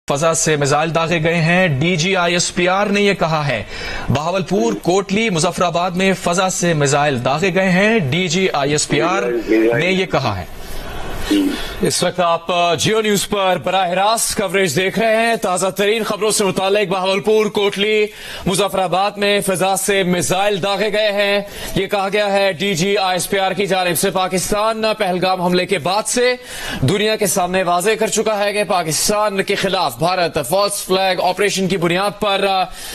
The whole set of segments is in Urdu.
فضا سے میزائل داغے گئے ہیں. D G I S P R نے یہ کہا ہے. بہاولپور، کوٹلی، مظفر آباد میں فضا سے میزائل داغے گئے ہیں. D G I S P R نے یہ کہا ہے. اس وقت آپ جیو نیوز پر براہ راست کوریج دیکھ رہے ہیں. تازہ ترین خبروں سے متعلق بہاولپور، کوٹلی، مظفر آباد میں فضا سے میزائل داغے گئے ہیں. یہ کہا گیا ہے D G I S P R کی جانب سے. پاکستان پہلگام حملے کے بعد سے دنیا کے سامنے واضح کر چکا ہے کہ پاکستان کے خلاف بھارت فالس فلیگ آپریشن کی بنیاد پر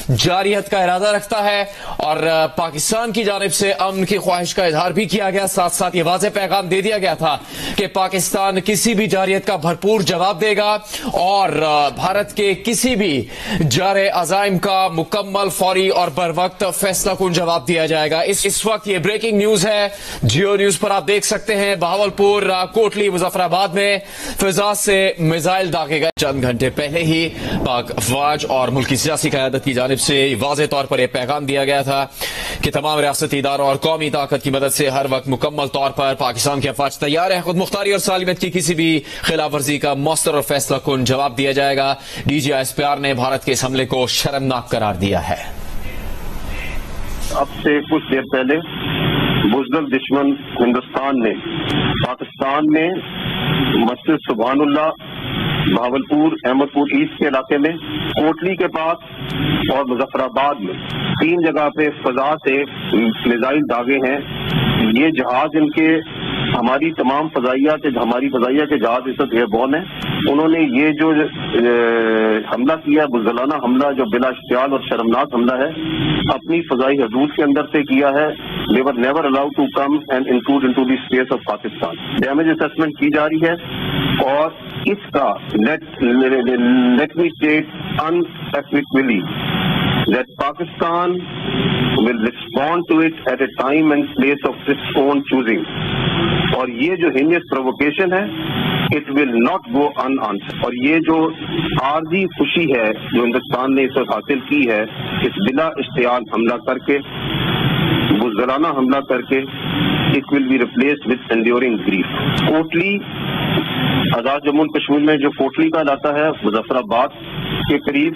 جارحیت کا ارادہ رکھتا ہے اور پاکستان کی جانب سے امن کی خواہش کا اظہار بھی کیا گیا. ساتھ ساتھ یہ واضح پیغام دے دیا گیا تھا کہ پاکستان کسی بھی جارحیت کا بھرپور جواب دے گا اور بھارت کے کسی بھی جارح عزائم کا مکمل، فوری اور بر وقت فیصلہ کن جواب دیا جائے گا. اس وقت یہ بریکنگ نیوز ہے. جیو نیوز پر آپ دیکھ سکتے ہیں بہاولپور، کوٹلی، مظفر آباد میں فضا سے میزائل داغے گئے. چند گھنٹے پہلے ہی پاک افواج اور ملکی سیاسی قیادت کی جانب سے واضح طور پر یہ پیغام دیا گیا تھا کہ تمام ریاستی اداروں اور قومی طاقت کی مدد سے ہر وقت مکمل طور پر پاکستان کی افواج تیار ہے. خود مختاری اور سالمیت کی کسی بھی خلاف ورزی کا مؤثر اور فیصلہ کن جواب دیا جائے گا. D G I S P R نے بھارت کے اس حملے کو شرمناک قرار دیا ہے. اب سے کچھ دیر پہلے بزدل دشمن ہندوستان نے پاکستان میں مسجد سبحان اللہ، بہاولپور، احمد پور ایسٹ کے علاقے میں، کوٹلی کے پاس اور مظفر آباد میں 3 جگہ پہ فضا سے میزائل داغے ہیں. یہ جہاز ان کے ہماری فضائیہ کے جہاز اس وقت ایئربورن ہیں. انہوں نے یہ جو حملہ کیا، بزدلانہ حملہ جو بلا اشتعال اور شرمناک حملہ ہے، اپنی فضائی حدود کے اندر سے کیا ہے. they were never allowed to come and intrude into the space of Pakistan. Damage assessment کی جا رہی ہے اور اس کا let me state unequivocally that Pakistan will respond to it at a time and place of its own choosing. اور یہ جو heinous provocation ہے it will not go unanswered. اور یہ جو عارضی خوشی ہے جو ہندوستان نے اس وقت حاصل کی ہے اس بلا اشتعال حملہ کر کے، بزدلانہ حملہ کر کے، it will be replaced with enduring grief. Kotli, آزاد جموں کشمیر میں جو کوٹلی کا علاقہ ہے، مظفر آباد کے قریب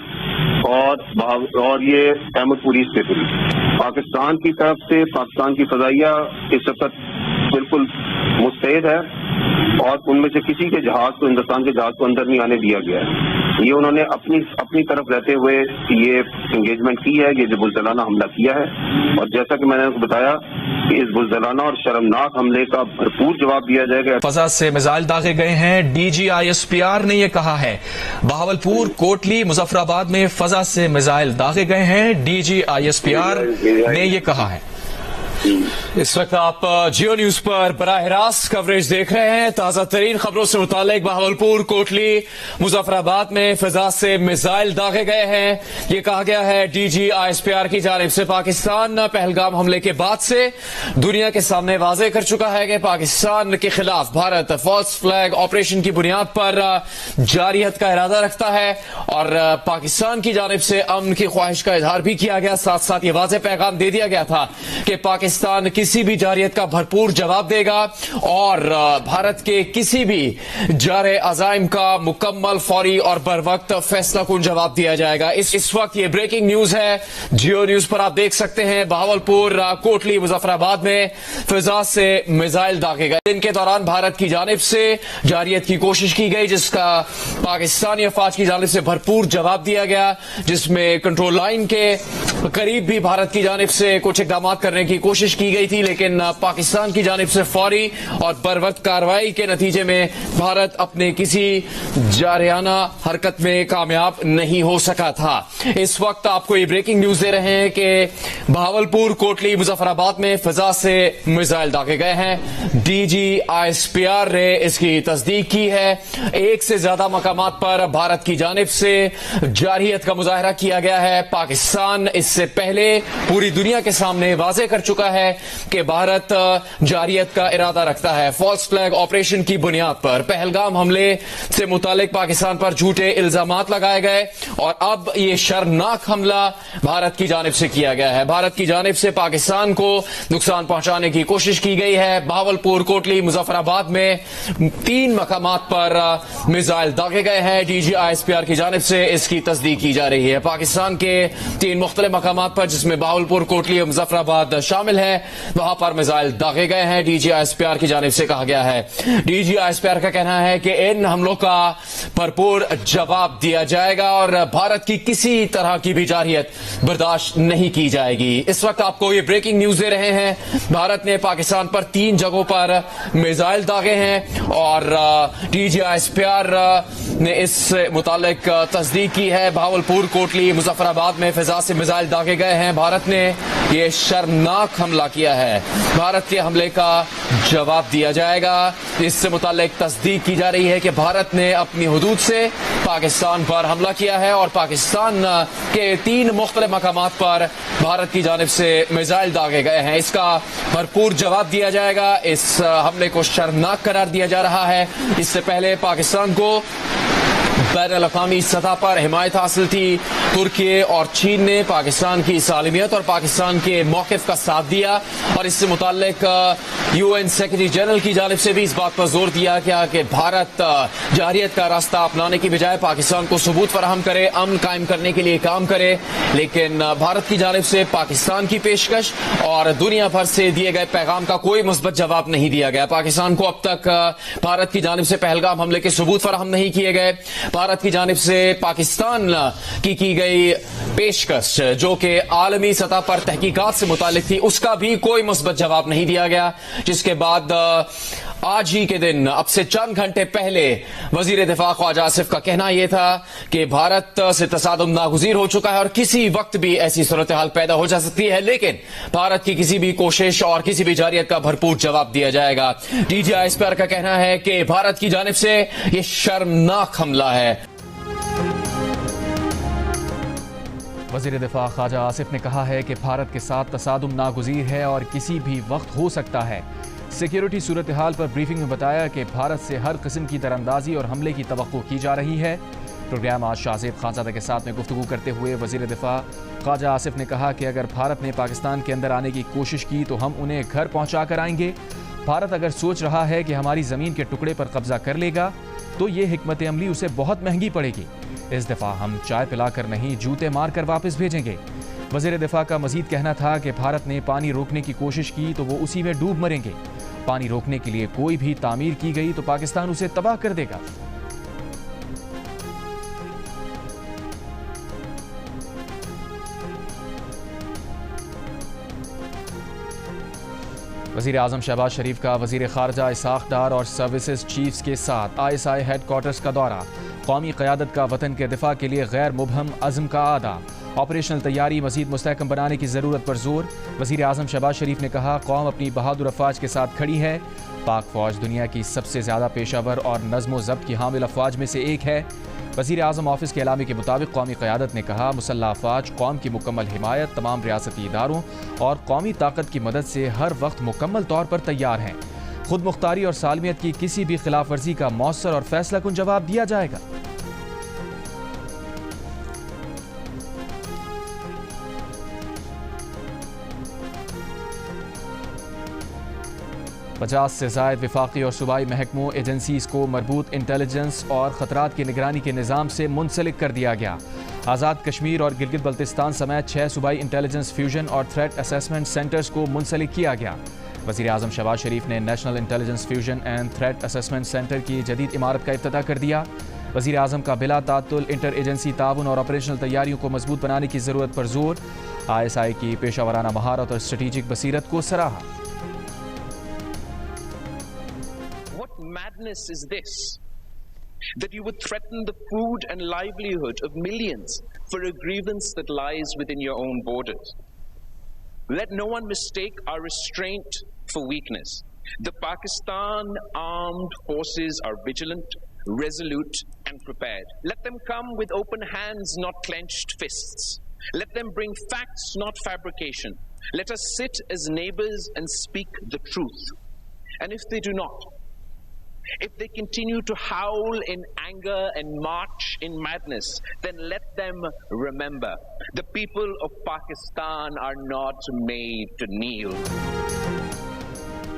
اور یہ احمد پور ایسٹ کے قریب، پاکستان کی طرف سے پاکستان کی فضائیہ اس وقت بالکل مستعد ہے اور ان میں سے کسی کے جہاز کو، ہندوستان کے جہاز کو اندر نہیں آنے دیا گیا ہے. یہ انہوں نے اپنی طرف رہتے ہوئے یہ انگیجمنٹ کی ہے، یہ جو بزدلانہ حملہ کیا ہے. اور جیسا کہ میں نے آپ کو بتایا کہ اس بزدلانہ اور شرمناک حملے کا بھرپور جواب دیا جائے گا. فضا سے میزائل داغے گئے ہیں. D G I S P R نے یہ کہا ہے. بہاولپور، کوٹلی، مظفر آباد میں فضا سے میزائل داغے گئے ہیں. D G I S P R نے یہ کہا ہے. اس وقت آپ جیو نیوز پر براہ راست کوریج دیکھ رہے ہیں. تازہ ترین خبروں سے متعلق بہاولپور، کوٹلی، مظفر آباد میں فضا سے میزائل داغے گئے ہیں. یہ کہا گیا ہے D G I S P R کی جانب سے. پاکستان پہلگام حملے کے بعد سے دنیا کے سامنے واضح کر چکا ہے کہ پاکستان کے خلاف بھارت فالس فلیگ آپریشن کی بنیاد پر جارحیت کا ارادہ رکھتا ہے اور پاکستان کی جانب سے امن کی خواہش کا اظہار بھی کیا گیا. ساتھ ساتھ یہ واضح پیغام دے دیا گیا تھا کہ پاکستان کسی بھی جارحیت کا بھرپور جواب دے گا اور بھارت کے کسی بھی جارح عزائم کا مکمل، فوری اور بر وقت فیصلہ کن جواب دیا جائے گا. اس وقت یہ بریکنگ نیوز ہے. جیو نیوز پر آپ دیکھ سکتے ہیں بہاولپور، کوٹلی، مظفر آباد میں فضا سے میزائل داغے گئے. ان کے دوران بھارت کی جانب سے جارحیت کی کوشش کی گئی جس کا پاکستانی افواج کی جانب سے بھرپور جواب دیا گیا، جس میں کنٹرول لائن کے قریب بھی بھارت کی جانب سے کچھ اقدامات کرنے کی کوشش کی گئی تھی، لیکن پاکستان کی جانب سے فوری اور بر وقت کارروائی کے نتیجے میں بھارت اپنے کسی جارحانہ حرکت میں کامیاب نہیں ہو سکا تھا. اس وقت آپ کو یہ بریکنگ نیوز دے رہے ہیں کہ بہاولپور، کوٹلی، مظفر آباد میں فضا سے میزائل داغے گئے ہیں. D G I S P R نے اس کی تصدیق کی ہے. 1 سے زیادہ مقامات پر بھارت کی جانب سے جارحیت کا مظاہرہ کیا گیا ہے. پاکستان اس سے پہلے پوری دنیا کے سامنے واضح کر چکا ہے کہ بھارت جارحیت کا ارادہ رکھتا ہے. فالس فلیگ آپریشن کی بنیاد پر پہلگام حملے سے متعلق پاکستان پر جھوٹے الزامات لگائے گئے اور اب یہ شرمناک حملہ بھارت کی جانب سے کیا گیا ہے. بھارت کی جانب سے پاکستان کو نقصان پہنچانے کی کوشش کی گئی ہے. بہاولپور، کوٹلی، مظفر آباد میں 3 مقامات پر میزائل داغے گئے ہیں. D G I S P R کی جانب سے اس کی تصدیق کی جا رہی ہے. پاکستان کے 3 مختلف مقامات پر جس میں بہاولپور، کوٹلی اور مظفر آباد شامل ہے وہاں پر میزائل داغے گئے ہیں. D G I S P R کی جانب سے کہا گیا ہے. D G I S P R کا کہنا ہے کہ ان حملوں کا بھرپور جواب دیا جائے گا اور بھارت کی کسی طرح کی بھی جارحیت برداشت نہیں کی جائے گی. اس وقت آپ کو یہ بریکنگ نیوز دے رہے ہیں. بھارت نے پاکستان پر 3 جگہوں پر میزائل داغے ہیں اور D G I S P R نے اس سے متعلق تصدیق کی ہے. بہاولپور، کوٹلی، مظفر آباد میں فضا سے میزائل داغے گئے ہیں. بھارت نے یہ شرمناک حملہ کیا ہے. بھارت کے حملے کا جواب دیا جائے گا. اس سے متعلق تصدیق کی جا رہی ہے کہ بھارت نے اپنی حدود سے پاکستان پر حملہ کیا ہے اور پاکستان کے 3 مختلف مقامات پر بھارت کی جانب سے میزائل داغے گئے ہیں. اس کا بھرپور جواب دیا جائے گا. اس حملے کو شرمناک قرار دیا جا رہا ہے. اس سے پہلے پاکستان کو بین الاقوامی سطح پر حمایت حاصل تھی. ترکی اور چین نے پاکستان کی سالمیت اور پاکستان کے موقف کا ساتھ دیا اور اس سے متعلق یو این سیکرٹری جنرل کی جانب سے بھی اس بات پر زور دیا گیا کہ بھارت جارحیت کا راستہ اپنانے کی بجائے پاکستان کو ثبوت فراہم کرے، امن قائم کرنے کے لیے کام کرے. لیکن بھارت کی جانب سے پاکستان کی پیشکش اور دنیا بھر سے دیے گئے پیغام کا کوئی مثبت جواب نہیں دیا گیا. پاکستان کو اب تک بھارت کی جانب سے پہلگام حملے کے ثبوت فراہم نہیں کیے گئے. بھارت کی جانب سے پاکستان کی گئی پیشکش جو کہ عالمی سطح پر تحقیقات سے متعلق تھی اس کا بھی کوئی مثبت جواب نہیں دیا گیا. جس کے بعد آج ہی کے دن اب سے چند گھنٹے پہلے وزیر دفاع خواجہ آصف کا کہنا یہ تھا کہ بھارت سے تصادم ناگزیر ہو چکا ہے اور کسی وقت بھی ایسی صورتحال پیدا ہو جا سکتی ہے لیکن بھارت کی کسی بھی کوشش اور کسی بھی جارحیت کا بھرپور جواب دیا جائے گا. D G I S P R کا کہنا ہے کہ بھارت کی جانب سے یہ شرمناک حملہ ہے. وزیر دفاع خواجہ آصف نے کہا ہے کہ بھارت کے ساتھ تصادم ناگزیر ہے اور کسی بھی وقت ہو سکتا ہے. سیکیورٹی صورتحال پر بریفنگ میں بتایا کہ بھارت سے ہر قسم کی تراندازی اور حملے کی توقع کی جا رہی ہے. پروگرام آج شاہ زیب خانزادہ کے ساتھ میں گفتگو کرتے ہوئے وزیر دفاع خواجہ آصف نے کہا کہ اگر بھارت نے پاکستان کے اندر آنے کی کوشش کی تو ہم انہیں گھر پہنچا کر آئیں گے. بھارت اگر سوچ رہا ہے کہ ہماری زمین کے ٹکڑے پر قبضہ کر لے گا تو یہ حکمت عملی اسے بہت مہنگی پڑے گی. اس دفعہ ہم چائے پلا کر نہیں جوتے مار کر واپس بھیجیں گے. وزیر دفاع کا مزید کہنا تھا کہ بھارت نے پانی روکنے کی کوشش کی تو وہ اسی میں ڈوب مریں گے. پانی روکنے کے لیے کوئی بھی تعمیر کی گئی تو پاکستان اسے تباہ کر دے گا. وزیر اعظم شہباز شریف کا وزیر خارجہ اسحاق ڈار اور سروسز چیفز کے ساتھ I S I had quarters کا دورہ. قومی قیادت کا وطن کے دفاع کے لیے غیر مبہم عزم کا اعادہ. آپریشنل تیاری مزید مستحکم بنانے کی ضرورت پر زور. وزیر اعظم شہباز شریف نے کہا قوم اپنی بہادر افواج کے ساتھ کھڑی ہے. پاک فوج دنیا کی سب سے زیادہ پیشہ ور اور نظم و ضبط کی حامل افواج میں سے ایک ہے. وزیر اعظم آفس کے اعلامیے کے مطابق قومی قیادت نے کہا مسلح افواج قوم کی مکمل حمایت تمام ریاستی اداروں اور قومی طاقت کی مدد سے ہر وقت مکمل طور پر تیار ہیں. خود مختاری اور سالمیت کی کسی بھی خلاف ورزی کا مؤثر اور فیصلہ کن جواب دیا جائے گا. پچاس سے زائد وفاقی اور صوبائی محکموں ایجنسیز کو مربوط انٹیلیجنس اور خطرات کی نگرانی کے نظام سے منسلک کر دیا گیا. آزاد کشمیر اور گلگت بلتستان سمیت 6 صوبائی انٹیلیجنس فیوژن اور تھریٹ اسیسمنٹ سینٹرز کو منسلک کیا گیا. وزیر اعظم شہباز شریف نے national intelligence fusion and threat assessment centre کی جدید عمارت کا افتتاح کر دیا. وزیر اعظم کا بلا تعطل انٹر ایجنسی تعاون اور آپریشنل تیاریوں کو مضبوط بنانے کی ضرورت پر زور. آئی ایس آئی کی پیشہ ورانہ مہارت اور اسٹریٹجک بصیرت کو سراہا. Madness is this, that you would threaten the food and livelihood of millions for a grievance that lies within your own borders. Let no one mistake our restraint for weakness. The Pakistan armed forces are vigilant, resolute and prepared. Let them come with open hands, not clenched fists. Let them bring facts, not fabrication. Let us sit as neighbors and speak the truth. And if they do not, if they continue to howl in anger and march in madness, then let them remember the people of Pakistan are not made to kneel.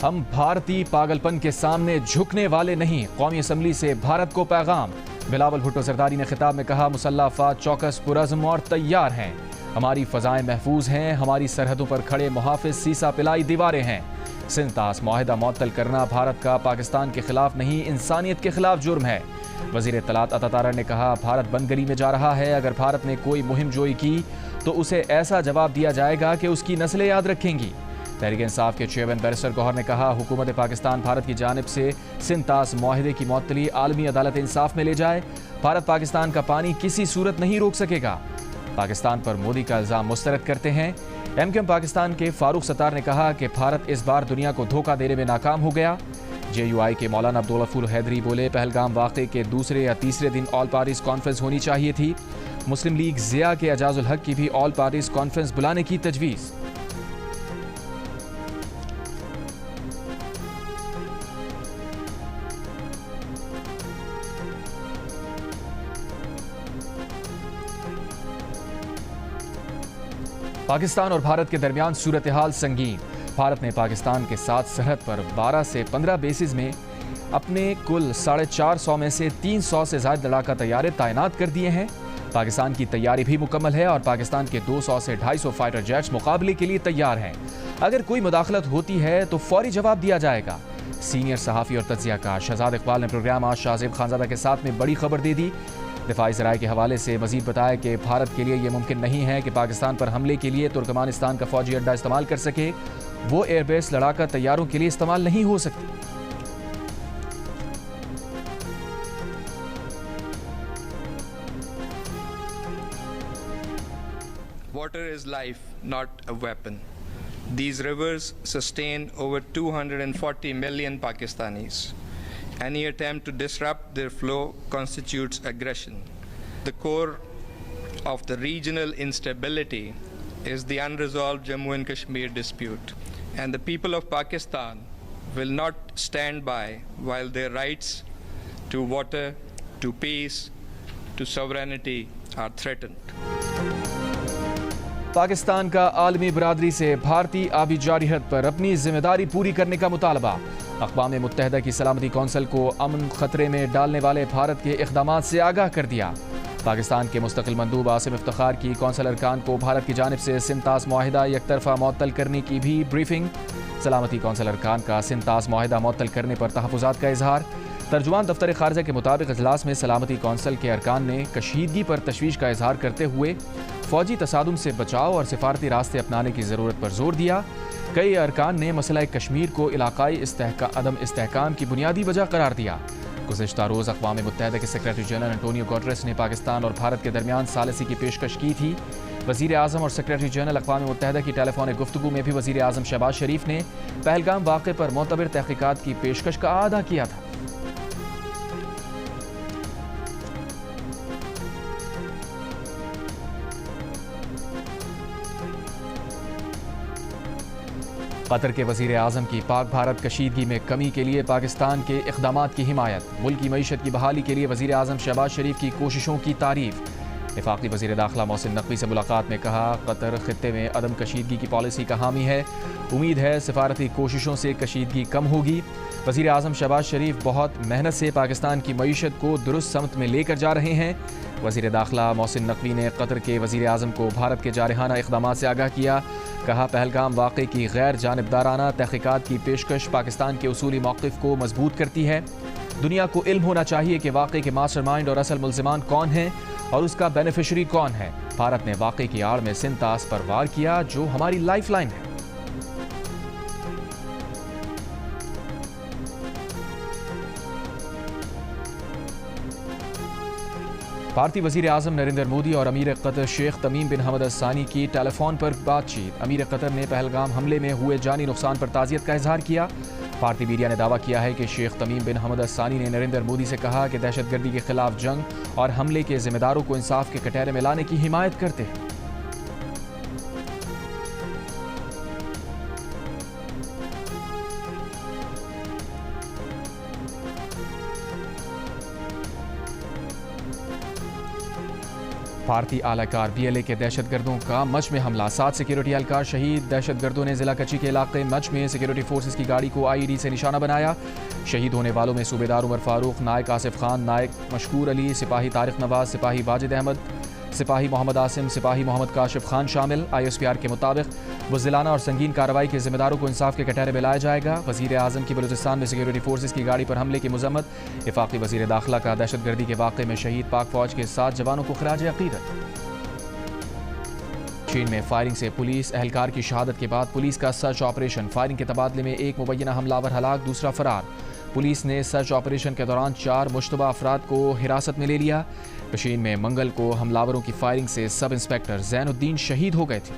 ہم بھارتی پاگلپن کے سامنے جھکنے والے نہیں، قومی اسمبلی سے بھارت کو پیغام۔ بلاول بھٹو زرداری نے خطاب میں کہا مسلح افواج چوکس پرعزم اور تیار ہیں، ہماری فضائیں محفوظ ہیں، ہماری سرحدوں پر کھڑے محافظ سیسا پلائی دیواریں ہیں۔ سنتاس معاہدہ معطل کرنا بھارت کا پاکستان کے خلاف نہیں، انسانیت کے خلاف جرم ہے۔ وزیر اطلاعات عطا تارڑ نے کہا بھارت بندگری میں جا رہا ہے، اگر بھارت نے کوئی مہم جوئی کی تو اسے ایسا جواب دیا جائے گا کہ اس کی نسلیں یاد رکھیں گی۔ تحریک انصاف کے چیئرمین بیرسٹر گوہر نے کہا حکومت پاکستان بھارت کی جانب سے سنتاس معاہدے کی معطلی عالمی عدالت انصاف میں لے جائے، بھارت پاکستان کا پانی کسی صورت نہیں روک سکے گا۔ پاکستان پر مودی کا الزام مسترد کرتے ہیں ایم کیو ایم پاکستان کے فاروق ستار نے کہا کہ بھارت اس بار دنیا کو دھوکہ دینے میں ناکام ہو گیا۔ جے یو آئی کے مولانا عبدالغفور حیدری بولے پہلگام واقعے کے دوسرے یا تیسرے دن آل پارٹیز کانفرنس ہونی چاہیے تھی۔ مسلم لیگ ضیاء کے اعجاز الحق کی بھی آل پارٹیز کانفرنس بلانے کی تجویز۔ پاکستان اور بھارت کے درمیان صورتحال سنگین، بھارت نے پاکستان کے ساتھ سرحد پر 12 سے 15 بیسز میں اپنے کل 450 میں سے 300 سے زائد لڑاکا طیارے تعینات کر دیے ہیں۔ پاکستان کی تیاری بھی مکمل ہے اور پاکستان کے 200 سے 250 فائٹر جیٹس مقابلے کے لیے تیار ہیں۔ اگر کوئی مداخلت ہوتی ہے تو فوری جواب دیا جائے گا۔ سینئر صحافی اور تجزیہ کار شہزاد اقبال نے پروگرام آج شاہزیب خانزادہ کے ساتھ میں بڑی خبر دے دی۔ دفاعی ذرائع کے حوالے سے مزید بتایا کہ بھارت کے لیے یہ ممکن نہیں ہے کہ پاکستان پر حملے کے لیے ترکمانستان کا فوجی اڈہ استعمال کر سکے، وہ ایئر بیس لڑاکا طیاروں کے لیے استعمال نہیں ہو سکتی۔ Water is life, not a weapon. These rivers sustain over 240 million Pakistanis. Any attempt to disrupt their flow constitutes aggression. The core of the regional instability is the unresolved Jammu and Kashmir dispute, and the people of Pakistan will not stand by while their rights to water, to peace, to sovereignty are threatened. Pakistan کا عالمی برادری سے بھارتی آبی جارحیت پر اپنی ذمہ داری پوری کرنے کا مطالبہ۔ اقوام متحدہ کی سلامتی کونسل کو امن خطرے میں ڈالنے والے بھارت کے اقدامات سے آگاہ کر دیا۔ پاکستان کے مستقل مندوب عاصم افتخار کی کونسل ارکان کو بھارت کی جانب سے سنتاس معاہدہ یک طرفہ معطل کرنے کی بھی بریفنگ۔ سلامتی کونسل ارکان کا سنتاس معاہدہ معطل کرنے پر تحفظات کا اظہار۔ ترجمان دفتر خارجہ کے مطابق اجلاس میں سلامتی کونسل کے ارکان نے کشیدگی پر تشویش کا اظہار کرتے ہوئے فوجی تصادم سے بچاؤ اور سفارتی راستے اپنانے کی ضرورت پر زور دیا۔ کئی ارکان نے مسئلہ کشمیر کو علاقائی عدم استحکام کی بنیادی وجہ قرار دیا۔ گزشتہ روز اقوام متحدہ کے سیکریٹری جنرل انٹونیو گوٹریس نے پاکستان اور بھارت کے درمیان ثالثی کی پیشکش کی تھی۔ وزیر اعظم اور سیکریٹری جنرل اقوام متحدہ کی ٹیلی فونک گفتگو میں بھی وزیر اعظم شہباز شریف نے پہلگام واقعے پر معتبر تحقیقات کی پیشکش کا اعادہ کیا تھا۔ قطر کے وزیر اعظم کی پاک بھارت کشیدگی میں کمی کے لیے پاکستان کے اقدامات کی حمایت۔ ملک کی معیشت کی بحالی کے لیے وزیر اعظم شہباز شریف کی کوششوں کی تعریف۔ وفاقی وزیر داخلہ محسن نقوی سے ملاقات میں کہا قطر خطے میں عدم کشیدگی کی پالیسی کا حامی ہے، امید ہے سفارتی کوششوں سے کشیدگی کم ہوگی۔ وزیر اعظم شہباز شریف بہت محنت سے پاکستان کی معیشت کو درست سمت میں لے کر جا رہے ہیں۔ وزیر داخلہ محسن نقوی نے قطر کے وزیر اعظم کو بھارت کے جارحانہ اقدامات سے آگاہ کیا۔ کہا پہلگام واقعے کی غیر جانبدارانہ تحقیقات کی پیشکش پاکستان کے اصولی موقف کو مضبوط کرتی ہے۔ دنیا کو علم ہونا چاہیے کہ واقعے کے ماسٹر مائنڈ اور اصل ملزمان کون ہیں اور اس کا بینیفیشری کون ہے۔ بھارت نے واقعے کی آڑ میں سنتاس پر وار کیا جو ہماری لائف لائن ہے۔ بھارتی وزیر اعظم نریندر مودی اور امیر قطر شیخ تمیم بن حمد الثانی کی ٹیلی فون پر بات چیت۔ امیر قطر نے پہلگام حملے میں ہوئے جانی نقصان پر تعزیت کا اظہار کیا۔ بھارتی میڈیا نے دعویٰ کیا ہے کہ شیخ تمیم بن حمد الثانی نے نریندر مودی سے کہا کہ دہشت گردی کے خلاف جنگ اور حملے کے ذمہ داروں کو انصاف کے کٹہرے میں لانے کی حمایت کرتے ہیں۔ بھارتی اعلی کار BLA کے دہشت گردوں کا مچ میں حملہ، 7 سیکیورٹی اہلکار شہید، دہشت گردوں نے ضلع کچی کے علاقے مچ میں سیکیورٹی فورسز کی گاڑی کو IED سے نشانہ بنایا۔ شہید ہونے والوں میں صوبیدار عمر فاروق، نائک آصف خان، نائک مشکور علی، سپاہی طارق نواز، سپاہی واجد احمد، سپاہی محمد عاصم، سپاہی محمد کاشف خان شامل۔ ISPR کے مطابق بزدلانہ اور سنگین کارروائی کے ذمہ داروں کو انصاف کے کٹہرے میں لایا جائے گا۔ وزیر اعظم کی بلوچستان میں سیکیورٹی فورسز کی گاڑی پر حملے کی مذمت، وفاقی وزیر داخلہ کا دہشت گردی کے واقعے میں شہید پاک فوج کے 7 جوانوں کو خراج عقیدت۔ چین میں فائرنگ سے پولیس اہلکار کی شہادت کے بعد پولیس کا سرچ آپریشن، فائرنگ کے تبادلے میں ایک مبینہ حملہ آور ہلاک، دوسرا فرار۔ پولیس نے سرچ آپریشن کے دوران 4 مشتبہ افراد کو حراست میں لے لیا۔ پشین میں منگل کو حملاوروں کی فائرنگ سے سب انسپکٹر زین الدین شہید ہو گئے تھے۔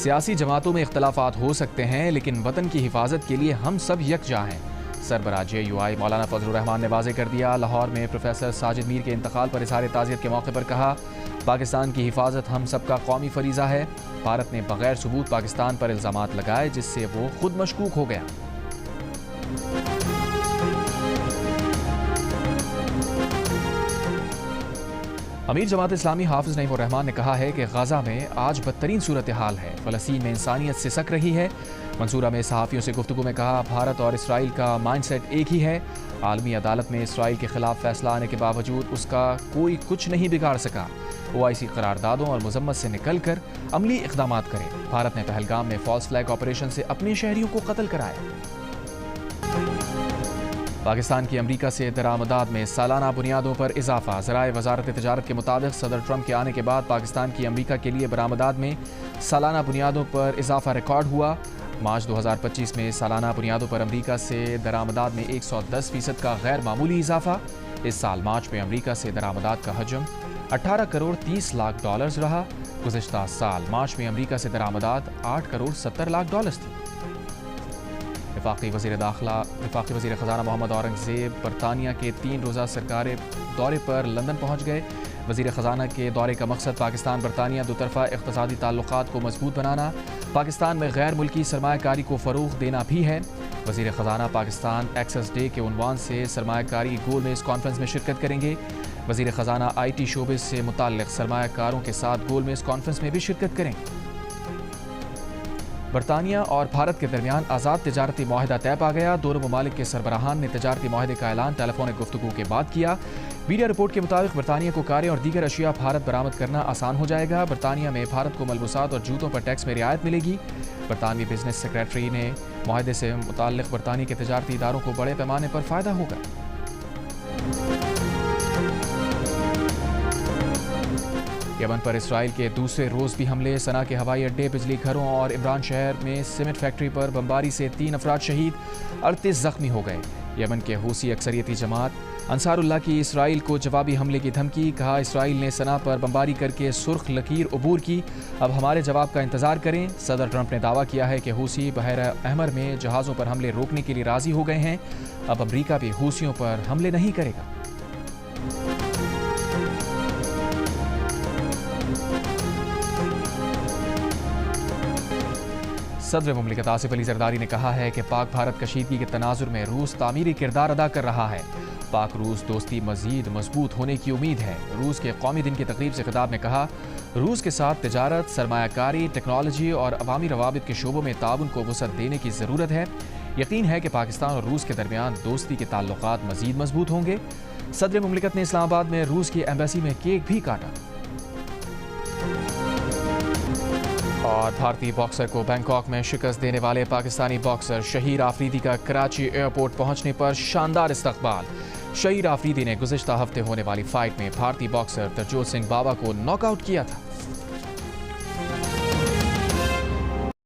سیاسی جماعتوں میں اختلافات ہو سکتے ہیں، لیکن وطن کی حفاظت کے لیے ہم سب یکجا ہیں، سربراہ JUI مولانا فضل الرحمان نے واضح کر دیا۔ لاہور میں پروفیسر ساجد میر کے انتقال پر اظہار تعزیت کے موقع پر کہا، پاکستان کی حفاظت ہم سب کا قومی فریضہ ہے۔ بھارت نے بغیر ثبوت پاکستان پر الزامات لگائے، جس سے وہ خود مشکوک ہو گیا۔ امیر جماعت اسلامی حافظ نعیم الرحمان نے کہا ہے کہ غزہ میں آج بدترین صورتحال ہے، فلسطین میں انسانیت سسک رہی ہے۔ منصورہ میں صحافیوں سے گفتگو میں کہا، بھارت اور اسرائیل کا مائنڈ سیٹ ایک ہی ہے، عالمی عدالت میں اسرائیل کے خلاف فیصلہ آنے کے باوجود اس کا کوئی کچھ نہیں بگاڑ سکا۔ OIC قراردادوں اور مذمت سے نکل کر عملی اقدامات کرے۔ بھارت نے پہلگام میں فالس فلیگ آپریشن سے اپنے شہریوں کو قتل کرایا۔ پاکستان کی امریکہ سے درآمدات میں سالانہ بنیادوں پر اضافہ، ذرائع وزارت تجارت کے مطابق صدر ٹرمپ کے آنے کے بعد پاکستان کی امریکہ کے لیے برآمدات میں سالانہ بنیادوں پر اضافہ ریکارڈ ہوا۔ مارچ 2025 میں سالانہ بنیادوں پر امریکہ سے درآمدات میں 110% کا غیر معمولی اضافہ۔ اس سال مارچ میں امریکہ سے درآمدات کا حجم 18 کروڑ 30 لاکھ ڈالرز رہا۔ گزشتہ سال مارچ میں امریکہ سے درآمدات 8 کروڑ 70 لاکھ ڈالرز تھی۔ وفاقی وزیر خزانہ محمد اورنگزیب برطانیہ کے 3 روزہ سرکاری دورے پر لندن پہنچ گئے۔ وزیر خزانہ کے دورے کا مقصد پاکستان برطانیہ دوطرفہ اقتصادی تعلقات کو مضبوط بنانا، پاکستان میں غیر ملکی سرمایہ کاری کو فروغ دینا بھی ہے۔ وزیر خزانہ پاکستان ایکسس ڈے کے عنوان سے سرمایہ کاری گول میز کانفرنس میں شرکت کریں گے۔ وزیر خزانہ IT شعبے سے متعلق سرمایہ کاروں کے ساتھ گول میز کانفرنس میں بھی شرکت کریں گے۔ برطانیہ اور بھارت کے درمیان آزاد تجارتی معاہدہ طے پا گیا۔ دونوں ممالک کے سربراہان نے تجارتی معاہدے کا اعلان ٹیلی فونک گفتگو کے بعد کیا۔ میڈیا رپورٹ کے مطابق برطانیہ کو کاریں اور دیگر اشیاء بھارت برآمد کرنا آسان ہو جائے گا۔ برطانیہ میں بھارت کو ملبوسات اور جوتوں پر ٹیکس میں رعایت ملے گی۔ برطانوی بزنس سیکریٹری نے معاہدے سے متعلق برطانیہ کے تجارتی اداروں کو بڑے پیمانے پر فائدہ ہوگا۔ یمن پر اسرائیل کے دوسرے روز بھی حملے، صنعاء کے ہوائی اڈے، بجلی گھروں اور عمران شہر میں سیمنٹ فیکٹری پر بمباری سے 3 افراد شہید، 38 زخمی ہو گئے۔ یمن کے حوثی اکثریتی جماعت انصار اللہ کی اسرائیل کو جوابی حملے کی دھمکی، کہا اسرائیل نے صنعاء پر بمباری کر کے سرخ لکیر عبور کی، اب ہمارے جواب کا انتظار کریں۔ صدر ٹرمپ نے دعویٰ کیا ہے کہ حوثی بحیرہ احمر میں جہازوں پر حملے روکنے کے لیے راضی ہو گئے ہیں، اب امریکہ بھی حوثیوں پر حملے نہیں کرے گا۔ صدر مملکت آصف علی زرداری نے کہا ہے کہ پاک بھارت کشیدگی کے تناظر میں روس تعمیری کردار ادا کر رہا ہے، پاک روس دوستی مزید مضبوط ہونے کی امید ہے۔ روس کے قومی دن کی تقریب سے خطاب میں کہا، روس کے ساتھ تجارت، سرمایہ کاری، ٹیکنالوجی اور عوامی روابط کے شعبوں میں تعاون کو وسعت دینے کی ضرورت ہے۔ یقین ہے کہ پاکستان اور روس کے درمیان دوستی کے تعلقات مزید مضبوط ہوں گے۔ صدر مملکت نے اسلام آباد میں روس کی ایمبیسی میں کیک بھی کاٹا۔ اور بھارتی باکسر کو بینکاک میں شکست دینے والے پاکستانی باکسر شہیر آفریدی کا کراچی ایئرپورٹ پہنچنے پر شاندار استقبال۔ شہیر آفریدی نے گزشتہ ہفتے ہونے والی فائٹ میں بھارتی باکسر ترجوت سنگھ بابا کو ناک آؤٹ کیا تھا۔